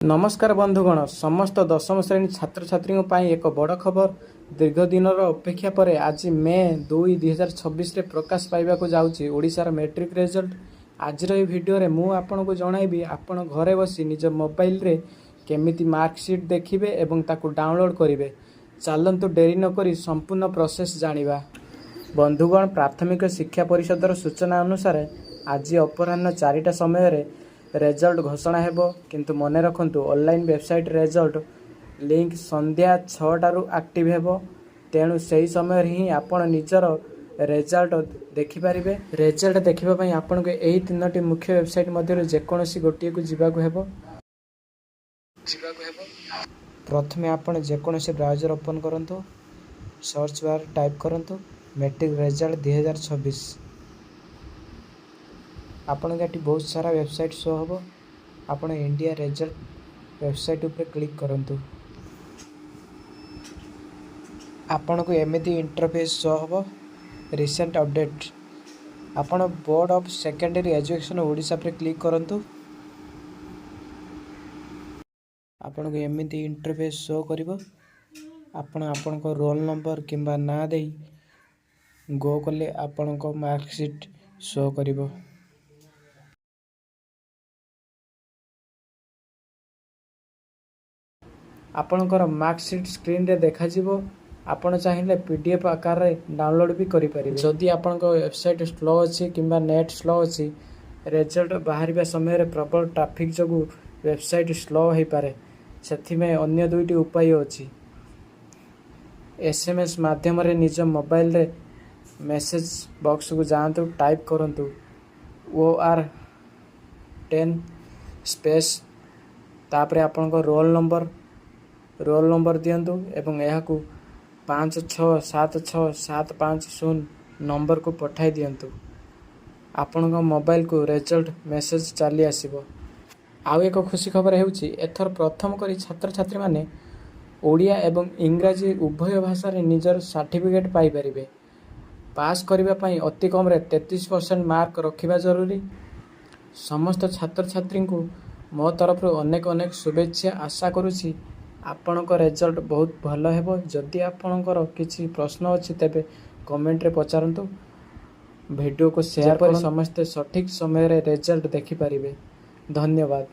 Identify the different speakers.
Speaker 1: नमस्कार बंधुगण समस्त दशम श्रेणी छात्र छात्री एक बड़ खबर। दीर्घ दिन अपेक्षा पर आज मे 2, 2026 प्रकाश पाइबा जाऊँगी ओडिशार मैट्रिक रिजल्ट। आज भिडियो मु आपको जनइबी आपण घरे बसी निज मोबाइल रे केमिति मार्कशीट देखिए एवं ताकू डाउनलोड करेंगे। चलतु डेरी नक संपूर्ण प्रोसेस जानिबा। बंधुगण प्राथमिक शिक्षा परिषदर सूचना अनुसार आज अपराह्न 4टा समय रेजल्ट घोषणा हेबो, किंतु मने रखंतु ऑनलाइन वेबसाइट रेजल्ट लिंक संध्या 6टारू एक्टिव हेबो। तेणु सही समय ही आपण निजर रेजल्ट देखिपारे। रेजल्ट देखिबा पई आपण को एही 3टी मुख्य वेबसाइट मध्य जेकोसी गोटे को जीवाकु हेबो। प्रथमे आपण जेकोसी ब्राउजर ओपन करंतु, सर्च बार टाइप करंतु मैट्रिक रिजल्ट 2026। आपण के बहुत सारा वेबसाइट शो हम। आपण इंडिया रिजल्ट वेबसाइट उपर क्लिक करंतु। आपण को एमती इंटरफेस शो हम। रिसेंट अपडेट आपण board of secondary education Odisha पर क्लिक करंतु। आपण को एमती इंटरफेस शो करिवो। आपण को रोल नंबर किंबा ना दे गो कले आपण को मार्कशीट शो करिवो। आपणकर मार्कशीट स्क्रीन रे देखा जिवो। आपण चाहिए पीडीएफ आकार रे डाउनलोड भी करि परिबे। जदि आपण को वेबसाइट स्लो अछि किंबा नेट स्लो अछि, रिजल्ट बाहरिबा समय रे प्रबल ट्रैफिक जगु वेबसाइट स्लो होई पारे। सेथि में अन्य दुईटी उपाय अछि। एसएमएस माध्यम रे निज मोबाइल रे मैसेज बॉक्स को जांतु, टाइप करंतु OR10 स्पेस तापरे आपण को रोल नंबर दियंतु एवं यह 56767550 नंबर को पठाई दियंतु। आपण को मोबाइल को रिजल्ट मैसेज चली आसीबो। आउ एक खुशी खबर हेउची, एथर प्रथम करी छात्र छात्री माने ओडिया एवं इंग्राजी उभय भाषा रे निजर सर्टिफिकेट पाई परिबे। पास करिबा पई अति कम रे 33% मार्क रखिबा जरूरी। समस्त छात्र छात्री को मो तरफ अनेक अनेक शुभेच्छा। आशा करुछि आपणक रिजल्ट बहुत भल हेबो। जदि आपणकर किछि प्रश्न अछि तेबे कमेंट रे पचारंतु। वीडियो को शेयर कर समस्त सठिक समय रे रिजल्ट देखि परिबे। धन्यवाद।